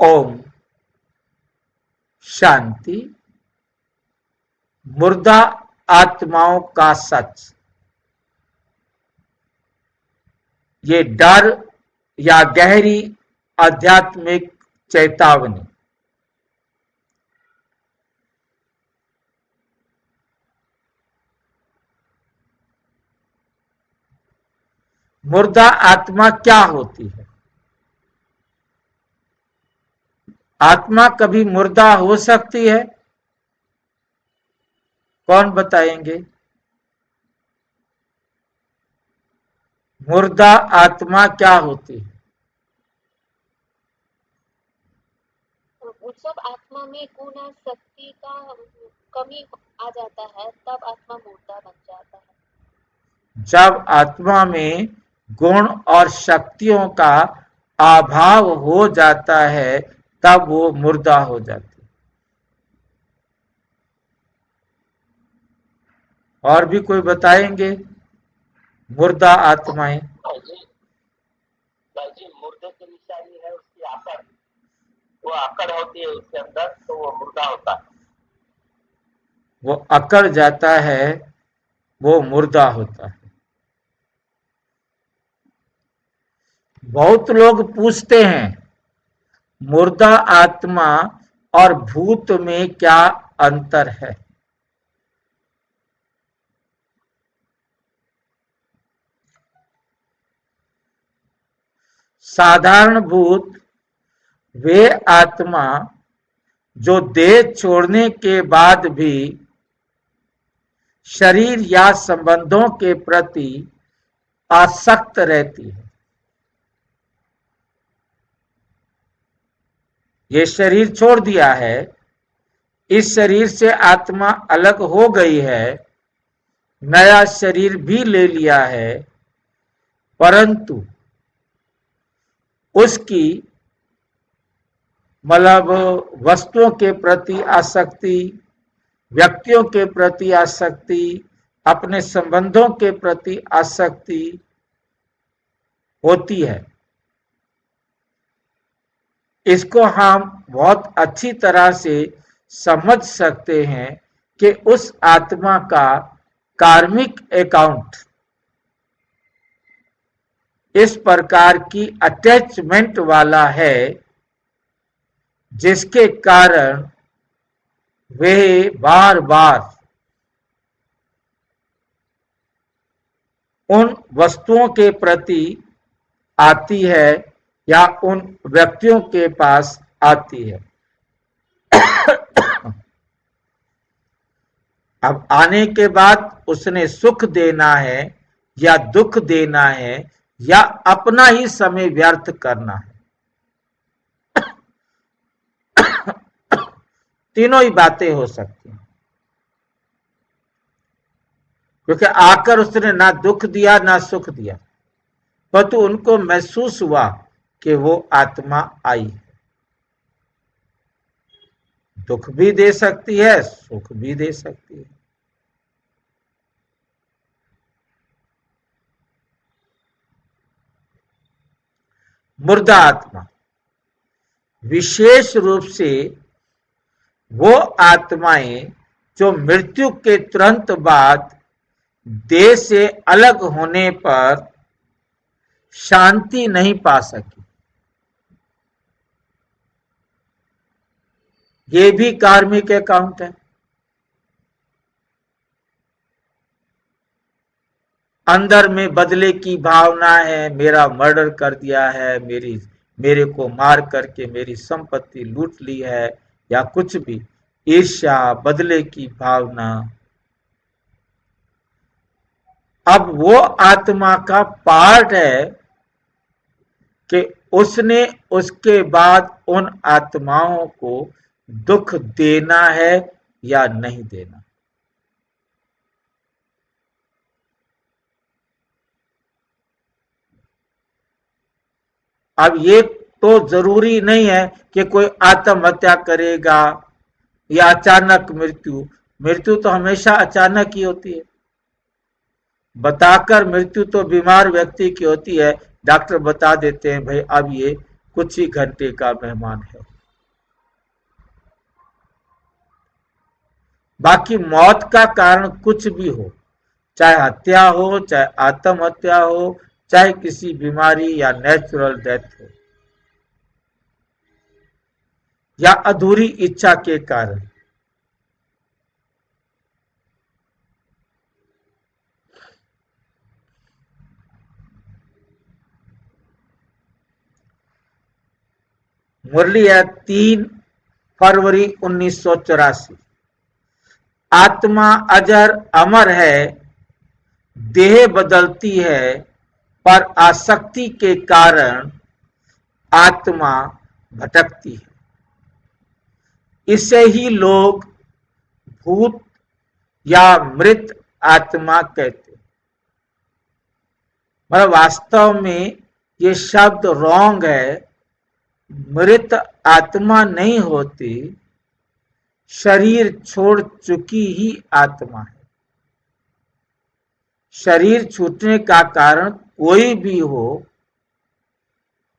ओम शांति। मुर्दा आत्माओं का सच। ये डर या गहरी आध्यात्मिक चेतावनी। मुर्दा आत्मा क्या होती है? आत्मा कभी मुर्दा हो सकती है? कौन बताएंगे? मुर्दा आत्मा क्या होती है? उस सब आत्मा में गुण और शक्ति का कमी आ जाता है, तब आत्मा मुर्दा बन जाता है। जब आत्मा में गुण और शक्तियों का अभाव हो जाता है तब वो मुर्दा हो जाती है। और भी कोई बताएंगे? मुर्दा आत्माएं। जी मुर्दे की निशानी है उसकी आकड़, वो आकड़ होती है उसके अंदर, तो वो मुर्दा होता है। वो अकड़ जाता है, वो मुर्दा होता है। बहुत लोग पूछते हैं मुर्दा आत्मा और भूत में क्या अंतर है? साधारण भूत वे आत्मा जो देह छोड़ने के बाद भी शरीर या संबंधों के प्रति आसक्त रहती है। ये शरीर छोड़ दिया है, इस शरीर से आत्मा अलग हो गई है, नया शरीर भी ले लिया है, परंतु उसकी मतलब वस्तुओं के प्रति आसक्ति, व्यक्तियों के प्रति आसक्ति, अपने संबंधों के प्रति आसक्ति होती है। इसको हम बहुत अच्छी तरह से समझ सकते हैं कि उस आत्मा का कार्मिक अकाउंट इस प्रकार की अटैचमेंट वाला है जिसके कारण वे बार बार उन वस्तुओं के प्रति आती है या उन व्यक्तियों के पास आती है। अब आने के बाद उसने सुख देना है या दुख देना है या अपना ही समय व्यर्थ करना है। तीनों ही बातें हो सकती हैं, क्योंकि आकर उसने ना दुख दिया ना सुख दिया, परंतु उनको महसूस हुआ कि वो आत्मा आई। दुख भी दे सकती है, सुख भी दे सकती है। मुर्दा आत्मा विशेष रूप से वो आत्माएं जो मृत्यु के तुरंत बाद देह से अलग होने पर शांति नहीं पा सकी, ये भी कार्मिक अकाउंट है। अंदर में बदले की भावना है, मेरा मर्डर कर दिया है, मेरे को मार करके मेरी संपत्ति लूट ली है, या कुछ भी, ईर्ष्या, बदले की भावना। अब वो आत्मा का पार्ट है कि उसने उसके बाद उन आत्माओं को दुख देना है या नहीं देना। अब ये तो जरूरी नहीं है कि कोई आत्महत्या करेगा या अचानक मृत्यु तो हमेशा अचानक ही होती है। बताकर मृत्यु तो बीमार व्यक्ति की होती है, डॉक्टर बता देते हैं भाई अब ये कुछ ही घंटे का मेहमान है। बाकी मौत का कारण कुछ भी हो, चाहे हत्या हो, चाहे आत्महत्या हो, चाहे किसी बीमारी या नेचुरल डेथ हो, या अधूरी इच्छा के कारण। मुरली है 3 फरवरी 1984। आत्मा अजर अमर है, देह बदलती है, पर आसक्ति के कारण आत्मा भटकती है। इसे ही लोग भूत या मृत आत्मा कहते हैं। मतलब वास्तव में ये शब्द रॉन्ग है। मृत आत्मा नहीं होती, शरीर छोड़ चुकी ही आत्मा है। शरीर छूटने का कारण कोई भी हो,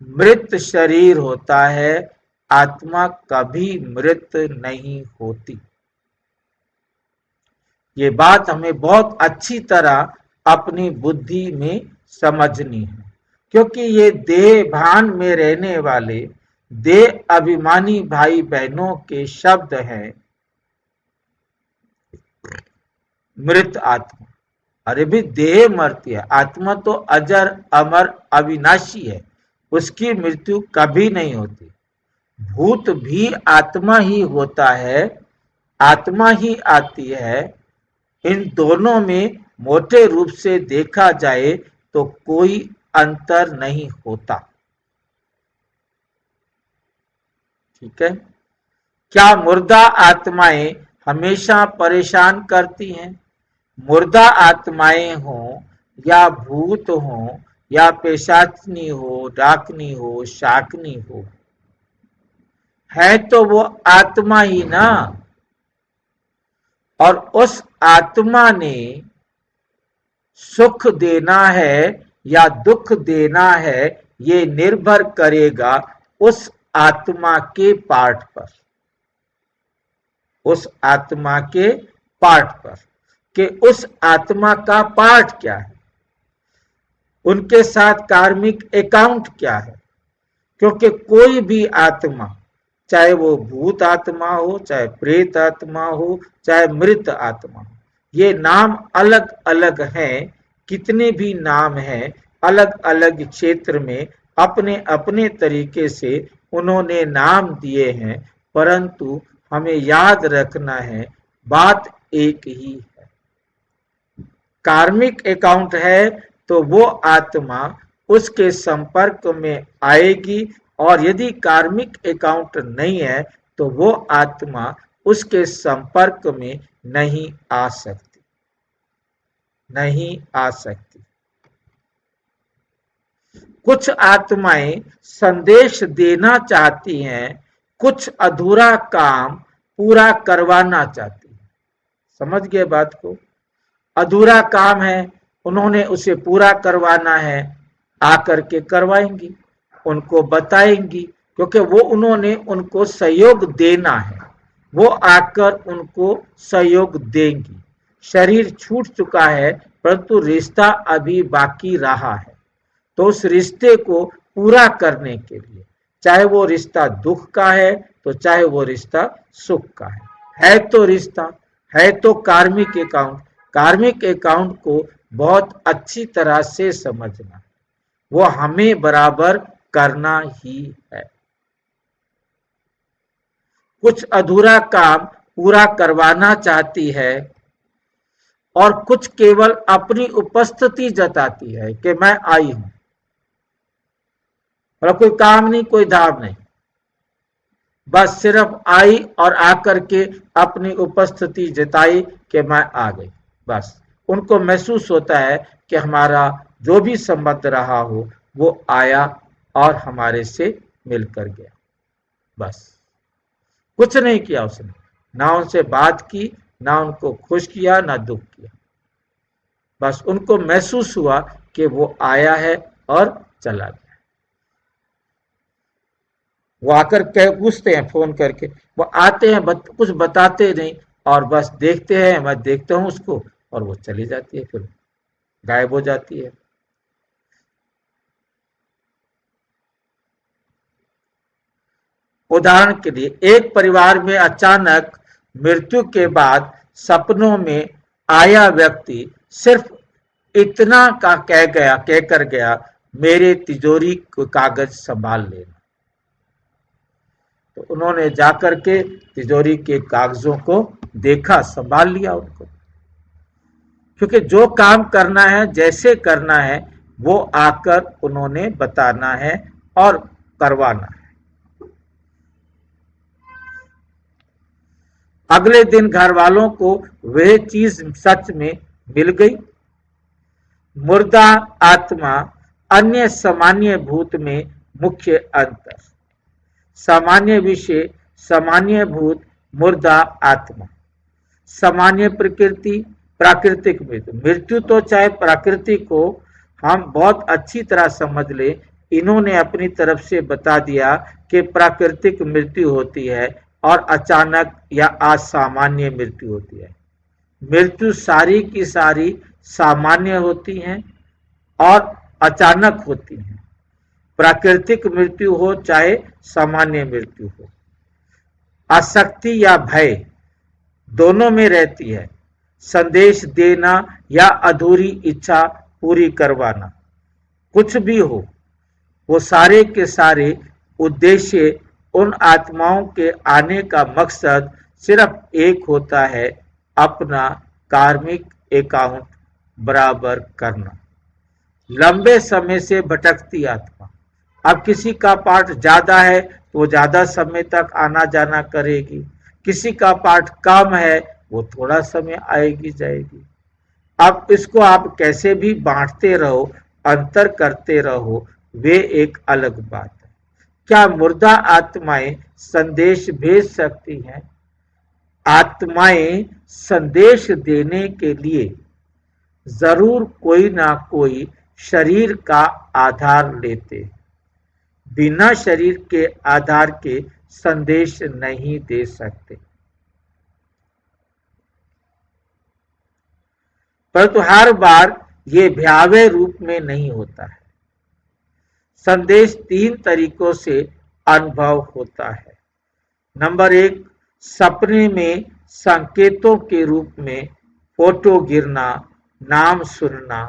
मृत शरीर होता है, आत्मा कभी मृत नहीं होती। ये बात हमें बहुत अच्छी तरह अपनी बुद्धि में समझनी है, क्योंकि ये देह भान में रहने वाले देह अभिमानी भाई बहनों के शब्द हैं। मृत आत्मा, अरे भी देह मरती है, आत्मा तो अजर अमर अविनाशी है, उसकी मृत्यु कभी नहीं होती। भूत भी आत्मा ही होता है, आत्मा ही आती है। इन दोनों में मोटे रूप से देखा जाए तो कोई अंतर नहीं होता। ठीक है। क्या मुर्दा आत्माएं हमेशा परेशान करती हैं? मुर्दा आत्माएं हों या भूत हों या पेशाचनी हो, डाकनी हो, शाकनी हो, है तो वो आत्मा ही ना। और उस आत्मा ने सुख देना है या दुख देना है, ये निर्भर करेगा उस आत्मा के पार्ट पर, उस आत्मा के पार्ट पर, कि उस आत्मा का पार्ट क्या है, उनके साथ कार्मिक अकाउंट क्या है। क्योंकि कोई भी आत्मा, चाहे वो भूत आत्मा हो, चाहे प्रेत आत्मा हो, चाहे मृत आत्मा हो, ये नाम अलग अलग हैं। कितने भी नाम हैं, अलग अलग क्षेत्र में अपने अपने तरीके से उन्होंने नाम दिए हैं, परंतु हमें याद रखना है बात एक ही है। कार्मिक अकाउंट है तो वो आत्मा उसके संपर्क में आएगी, और यदि कार्मिक अकाउंट नहीं है तो वो आत्मा उसके संपर्क में नहीं आ सकती, नहीं आ सकती। कुछ आत्माएं संदेश देना चाहती हैं, कुछ अधूरा काम पूरा करवाना चाहती हैं। समझ गए बात को? अधूरा काम है, उन्होंने उसे पूरा करवाना है, आकर के करवाएंगी, उनको बताएंगी, क्योंकि वो उन्होंने उनको सहयोग देना है, वो आकर उनको सहयोग देंगी। शरीर छूट चुका है परंतु रिश्ता अभी बाकी रहा है, तो उस रिश्ते को पूरा करने के लिए, चाहे वो रिश्ता दुख का है तो चाहे वो रिश्ता सुख का है तो रिश्ता है तो कार्मिक अकाउंट। कार्मिक अकाउंट को बहुत अच्छी तरह से समझना, वो हमें बराबर करना ही है। कुछ अधूरा काम पूरा करवाना चाहती है और कुछ केवल अपनी उपस्थिति जताती है कि मैं आई हूं, और कोई काम नहीं, कोई धाम नहीं, बस सिर्फ आई और आकर के अपनी उपस्थिति जताई कि मैं आ गई। बस उनको महसूस होता है कि हमारा जो भी संबंध रहा हो वो आया और हमारे से मिलकर गया। बस कुछ नहीं किया उसने, ना उनसे बात की, ना उनको खुश किया, ना दुख किया। बस उनको महसूस हुआ कि वो आया है और चला गया। वो आकर कह पूछते हैं फोन करके, वो आते हैं कुछ बताते नहीं, और बस देखते हैं, मैं देखता हूं उसको और वो चली जाती है, फिर गायब हो जाती है। उदाहरण के लिए, एक परिवार में अचानक मृत्यु के बाद सपनों में आया व्यक्ति सिर्फ इतना का कहकर गया, मेरे तिजोरी को कागज संभाल लेना। तो उन्होंने जाकर के तिजोरी के कागजों को देखा, संभाल लिया उनको, क्योंकि जो काम करना है, जैसे करना है, वो आकर उन्होंने बताना है और करवाना है। अगले दिन घर वालों को वह चीज सच में मिल गई। मुर्दा आत्मा अन्य सामान्य भूत में मुख्य अंतर। सामान्य विषय, सामान्य भूत, मुर्दा आत्मा। सामान्य प्रकृति, प्राकृतिक मृत्यु। मृत्यु तो चाहे प्रकृति को हम बहुत अच्छी तरह समझ ले, इन्होंने अपनी तरफ से बता दिया कि प्राकृतिक मृत्यु होती है और अचानक या असामान्य मृत्यु होती है। मृत्यु सारी की सारी सामान्य होती हैं और अचानक होती हैं। प्राकृतिक मृत्यु हो चाहे सामान्य मृत्यु हो, आसक्ति या भय दोनों में रहती है। संदेश देना या अधूरी इच्छा पूरी करवाना, कुछ भी हो, वो सारे के सारे उद्देश्य, उन आत्माओं के आने का मकसद सिर्फ एक होता है, अपना कार्मिक अकाउंट बराबर करना। लंबे समय से भटकती आत्मा, अब किसी का पाठ ज्यादा है तो वो ज्यादा समय तक आना जाना करेगी, किसी का पाठ कम है वो थोड़ा समय आएगी जाएगी। अब इसको आप कैसे भी बांटते रहो, अंतर करते रहो, वे एक अलग बात है। क्या मुर्दा आत्माएं संदेश भेज सकती हैं? आत्माएं संदेश देने के लिए जरूर कोई ना कोई शरीर का आधार लेते, बिना शरीर के आधार के संदेश नहीं दे सकते। परंतु हर बार ये भयावह रूप में नहीं होता है। संदेश 3 तरीकों से अनुभव होता है। नंबर 1, सपने में संकेतों के रूप में फोटो गिरना, नाम सुनना,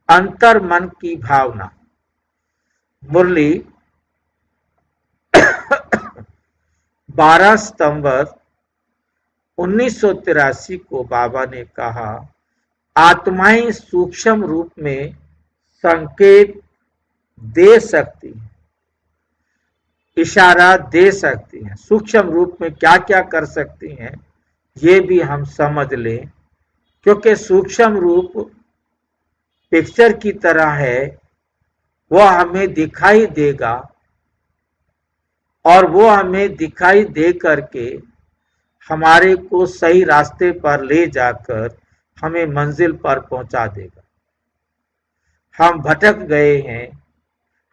अंतर मन की भावना। मुरली 12 सितंबर 1983 को बाबा ने कहा, आत्माएं सूक्ष्म रूप में संकेत दे सकती हैं, इशारा दे सकती हैं। सूक्ष्म रूप में क्या क्या कर सकती हैं ये भी हम समझ लें, क्योंकि सूक्ष्म रूप पिक्चर की तरह है, वह हमें दिखाई देगा और वो हमें दिखाई दे करके हमारे को सही रास्ते पर ले जाकर हमें मंजिल पर पहुंचा देगा। हम भटक गए हैं,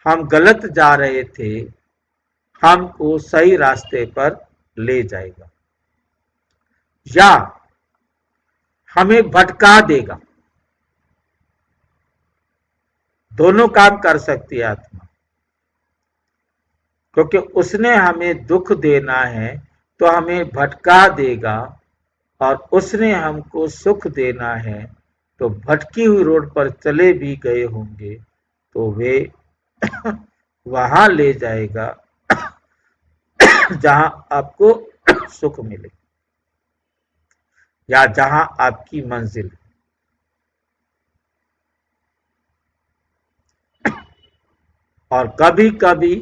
हम गलत जा रहे थे, हमको सही रास्ते पर ले जाएगा, या हमें भटका देगा। दोनों काम कर सकती है आत्मा, क्योंकि उसने हमें दुख देना है तो हमें भटका देगा, और उसने हमको सुख देना है तो भटकी हुई रोड पर चले भी गए होंगे तो वे वहां ले जाएगा जहां आपको सुख मिले या जहां आपकी मंजिल। और कभी कभी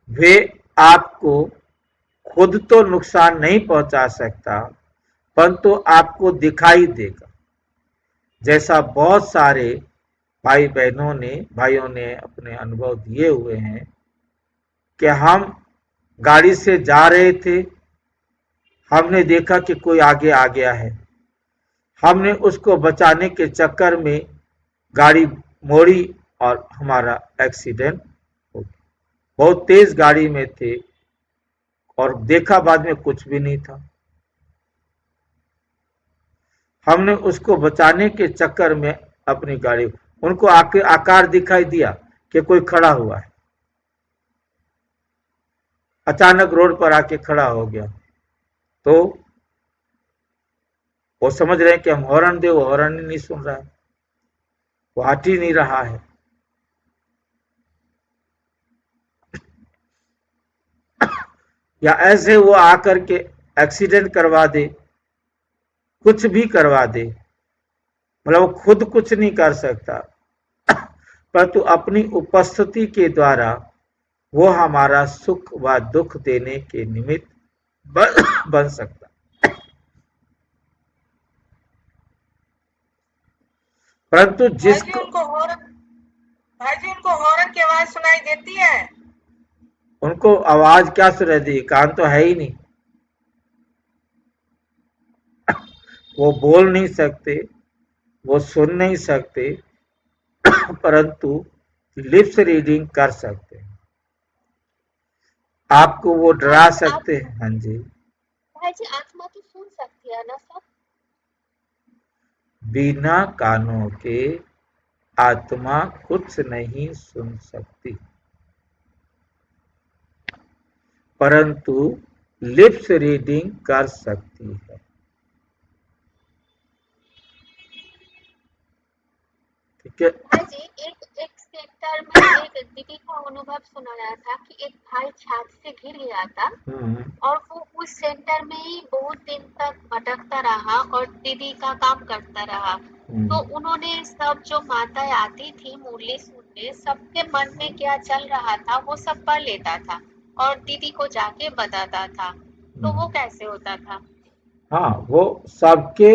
वे आपको खुद तो नुकसान नहीं पहुंचा सकता, परंतु आपको दिखाई देगा। जैसा बहुत सारे भाइयों ने अपने अनुभव दिए हुए हैं कि हम गाड़ी से जा रहे थे, हमने देखा कि कोई आगे आ गया है, हमने उसको बचाने के चक्कर में गाड़ी मोड़ी और हमारा एक्सीडेंट हो गया। बहुत तेज गाड़ी में थे और देखा बाद में कुछ भी नहीं था। हमने उसको बचाने के चक्कर में अपनी गाड़ी, उनको आकार दिखाई दिया कि कोई खड़ा हुआ है, अचानक रोड पर आके खड़ा हो गया, तो वो समझ रहे हैं कि हम हॉर्न दे, वो हॉर्न ही नहीं सुन रहा है, वो हट ही नहीं रहा है। या ऐसे वो आकर के एक्सीडेंट करवा दे, कुछ भी करवा दे, मतलब वो खुद कुछ नहीं कर सकता, परंतु अपनी उपस्थिति के द्वारा वो हमारा सुख व दुख देने के निमित्त बन सकता। परंतु जिसको भाई जी उनको हॉर्न की आवाज सुनाई देती है? उनको आवाज क्या सुनाई दी, कान तो है ही नहीं, वो बोल नहीं सकते, वो सुन नहीं सकते, परंतु लिप्स रीडिंग कर सकते हैं, आपको वो डरा सकते हैं। हाँ जी, भाई जी आत्मा तो सुन सकती है ना सब? बिना कानों के आत्मा कुछ नहीं सुन सकती, परंतु लिप्स रीडिंग कर सकती है। ठीक है भाई जी एक सेंटर में एक दीदी का अनुभव सुनाया था कि एक भाई छत से गिर गया था और वो उस सेंटर में ही बहुत दिन तक भटकता रहा और दीदी का काम करता रहा। तो उन्होंने सब जो माताएं आती थी मुरली सुनने, सबके मन में क्या चल रहा था वो सब पढ़ लेता था और दीदी को जाके बताता था। तो वो कैसे होता था? हाँ, वो सबके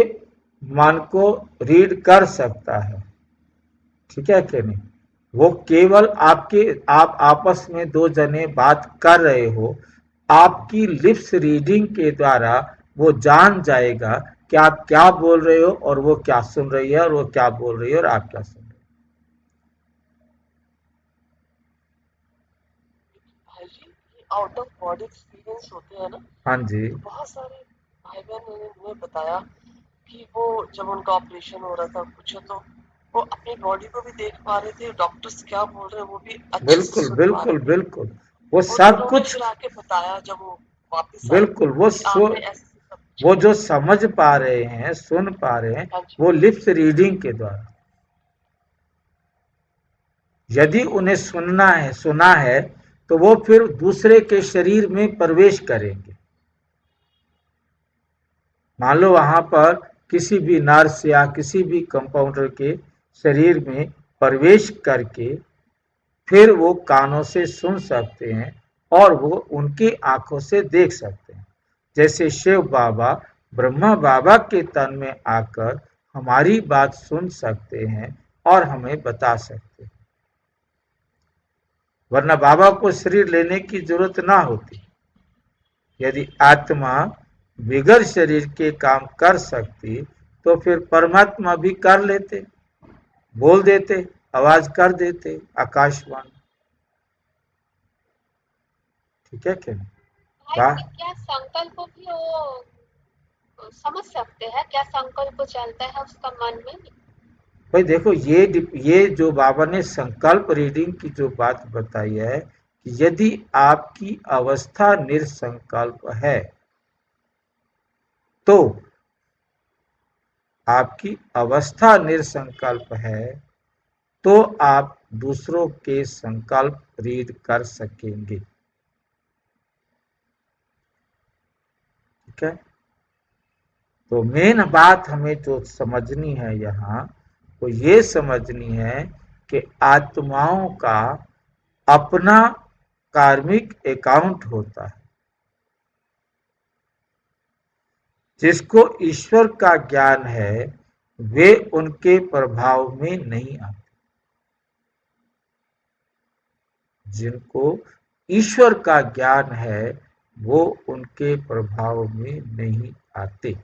मन को रीड कर सकता है, ठीक है कि नहीं। वो केवल आप आपस में दो जने बात कर रहे हो, आपकी लिप्स रीडिंग के द्वारा वो जान जाएगा कि आप क्या बोल रहे हो और वो क्या सुन रही है, और वो क्या बोल रही है और आप क्या सुन रहे हो। आउट ऑफ बॉडी एक्सपीरियंस होते हैं ना। हाँ जी, तो बहुत सारे भाई बहन ने मुझे बताया कि वो जब उनका ऑपरेशन हो रहा था कुछ, तो वो अपनी बॉडी को भी देख पा रहे थे, डॉक्टर्स क्या बोल रहे हैं वो भी अच्छे से बिल्कुल सुन पा बिल्कुल रहे थे। बिल्कुल, वो और सब उन्होंने कुछ, फिर आके बताया जब वो वापस आए बिल्कुल कि आपने ऐसे सब कुछ वो किया। जो समझ पा रहे हैं, सुन पा रहे हैं, हाँ जी, वो लिप्स रीडिंग के द्वारा। यदि उन्हें सुना है तो वो फिर दूसरे के शरीर में प्रवेश करेंगे। मान लो वहां पर किसी भी नर्स या किसी भी कंपाउंडर के शरीर में प्रवेश करके फिर वो कानों से सुन सकते हैं और वो उनकी आंखों से देख सकते हैं। जैसे शिव बाबा ब्रह्मा बाबा के तन में आकर हमारी बात सुन सकते हैं और हमें बता सकते हैं, वरना बाबा को शरीर लेने की जरूरत ना होती। यदि आत्मा बिगड़ शरीर के काम कर सकती तो फिर परमात्मा भी कर लेते, बोल देते, आवाज कर देते, आकाशवाणी। ठीक है क्या? भाई जी क्या संकल्प भी वो समझ सकते हैं? क्या संकल्प चलता है उसका मन में? भाई देखो, ये जो बाबा ने संकल्प रीडिंग की जो बात बताई है कि यदि आपकी अवस्था निरसंकल्प है तो आपकी अवस्था निरसंकल्प है तो आप दूसरों के संकल्प रीड कर सकेंगे। ठीक है, तो मेन बात हमें जो समझनी है यहाँ, तो ये समझनी है कि आत्माओं का अपना कार्मिक अकाउंट होता है। जिसको ईश्वर का ज्ञान है वे उनके प्रभाव में नहीं आते, जिनको ईश्वर का ज्ञान है वो उनके प्रभाव में नहीं आते।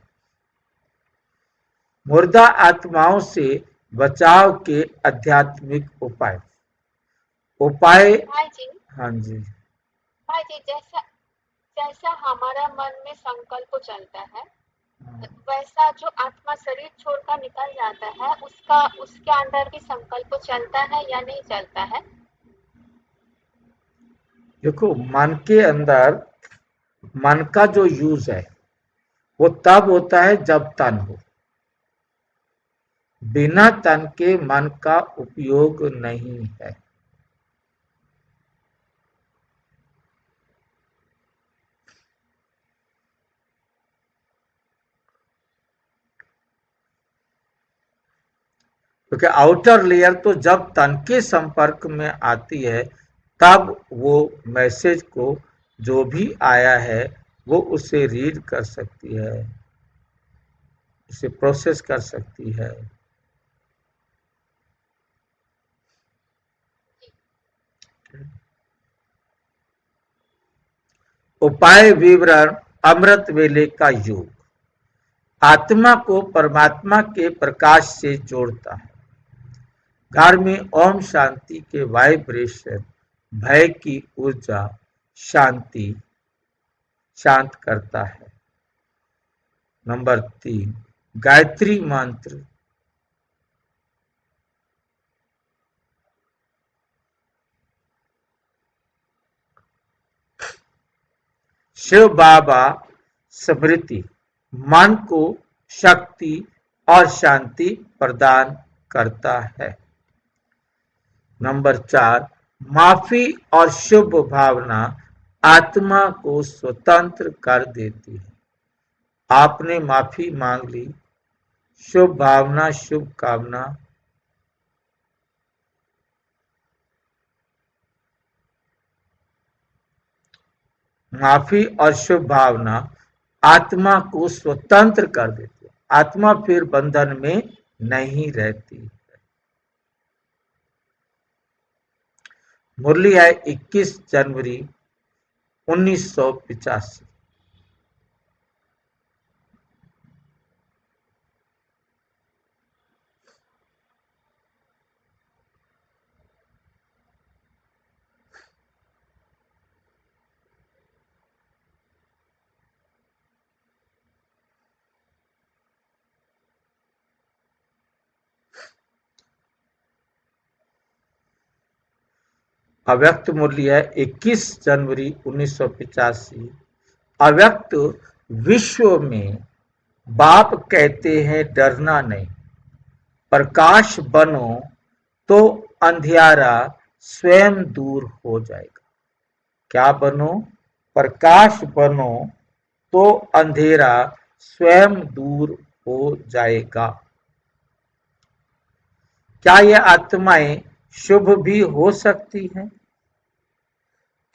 मुर्दा आत्माओं से बचाव के आध्यात्मिक उपाय। भाई जी हाँ जी, भाई जी जैसा जैसा हमारा मन में संकल्प चलता है वैसा जो आत्मा शरीर छोड़कर निकल जाता है उसके अंदर भी संकल्प चलता है या नहीं चलता है? देखो, मन के अंदर मन का जो यूज है वो तब होता है जब तन हो। बिना तन के मन का उपयोग नहीं है। क्योंकि आउटर लेयर तो जब तन के संपर्क में आती है तब वो मैसेज को जो भी आया है वो उसे रीड कर सकती है, उसे प्रोसेस कर सकती है। उपाय विवरण अमृत वेले का योग आत्मा को परमात्मा के प्रकाश से जोड़ता है। घर में ओम शांति के वाइब्रेशन भय की ऊर्जा शांत करता है। नंबर 3, गायत्री मंत्र शिव बाबा स्मृति मन को शक्ति और शांति प्रदान करता है। नंबर 4, माफी और शुभ भावना आत्मा को स्वतंत्र कर देती है। आपने माफी मांग ली, शुभ भावना शुभ कामना माफी और शुभ भावना आत्मा को स्वतंत्र कर देती है। आत्मा फिर बंधन में नहीं रहती। मुरली है 21 जनवरी 1985। अव्यक्त मुरली है 21 जनवरी 1985। अव्यक्त विश्व में बाप कहते हैं डरना नहीं, प्रकाश बनो तो अंधियारा स्वयं दूर हो जाएगा। क्या बनो? प्रकाश बनो तो अंधेरा स्वयं दूर हो जाएगा। क्या ये आत्माएं शुभ भी हो सकती हैं?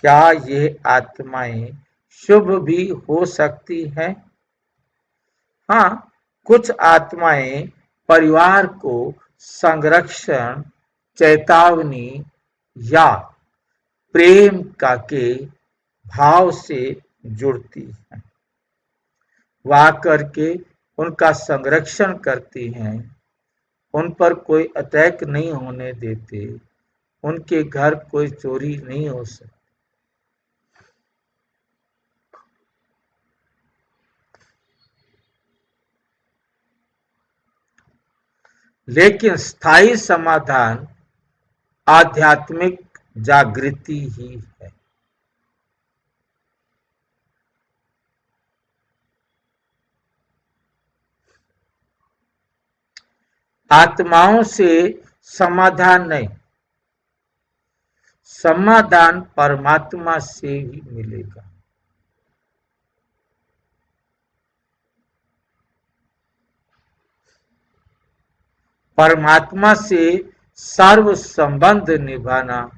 क्या ये आत्माएं शुभ भी हो सकती हैं? हाँ, कुछ आत्माएं परिवार को संरक्षण, चेतावनी या प्रेम का के भाव से जुड़ती हैं। वह करके उनका संरक्षण करती हैं, उन पर कोई अटैक नहीं होने देते, उनके घर कोई चोरी नहीं हो सकती। लेकिन स्थायी समाधान आध्यात्मिक जागृति ही है। आत्माओं से समाधान नहीं, समाधान परमात्मा से ही मिलेगा। परमात्मा से सर्व संबंध निभाना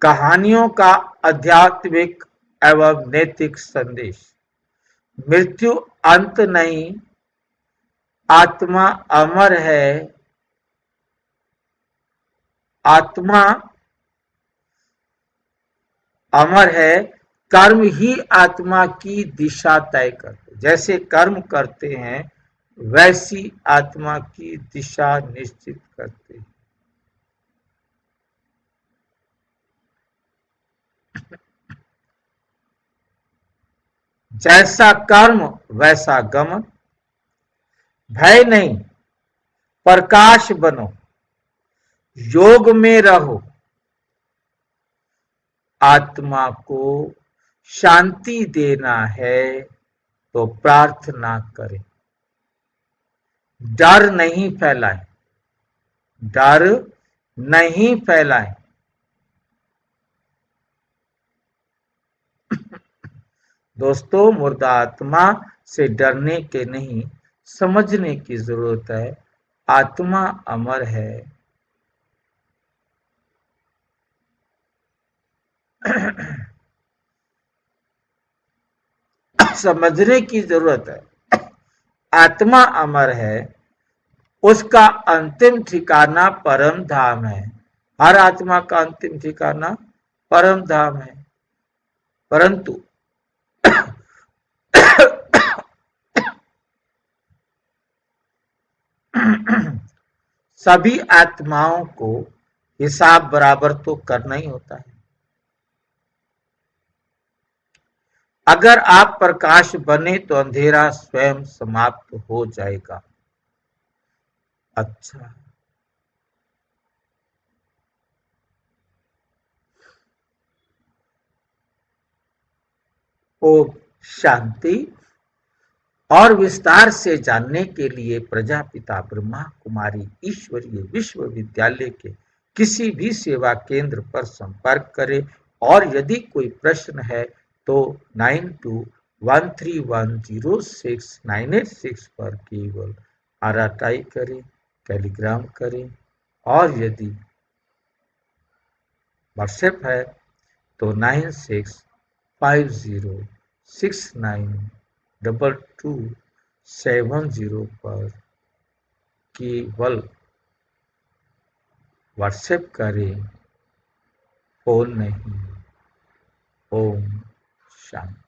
कहानियों का आध्यात्मिक एवं नैतिक संदेश। मृत्यु अंत नहीं, आत्मा अमर है। आत्मा अमर है, कर्म ही आत्मा की दिशा तय करते। जैसे कर्म करते हैं वैसी आत्मा की दिशा निश्चित करते हैं। जैसा कर्म वैसा गमन, भय नहीं प्रकाश बनो, योग में रहो, आत्मा को शांति देना है तो प्रार्थना करें, डर नहीं फैलाएं, डर नहीं फैलाएं। दोस्तों, मुर्दा आत्मा से डरने के नहीं, समझने की जरूरत है। आत्मा अमर है। समझने की जरूरत है। आत्मा अमर है, उसका अंतिम ठिकाना परम धाम है। हर आत्मा का अंतिम ठिकाना परम धाम है। परंतु सभी आत्माओं को हिसाब बराबर तो करना ही होता है। अगर आप प्रकाश बने तो अंधेरा स्वयं समाप्त हो जाएगा। अच्छा, ओम शांति। और विस्तार से जानने के लिए प्रजापिता ब्रह्मा कुमारी ईश्वरीय विश्वविद्यालय के किसी भी सेवा केंद्र पर संपर्क करें। और यदि कोई प्रश्न है तो 9213106986 पर केवल आरटाई करें, टेलीग्राम करें। और यदि व्हाट्सएप है तो 9650692270 पर केवल व्हाट्सएप करें, फोन नहीं। ओम शांति।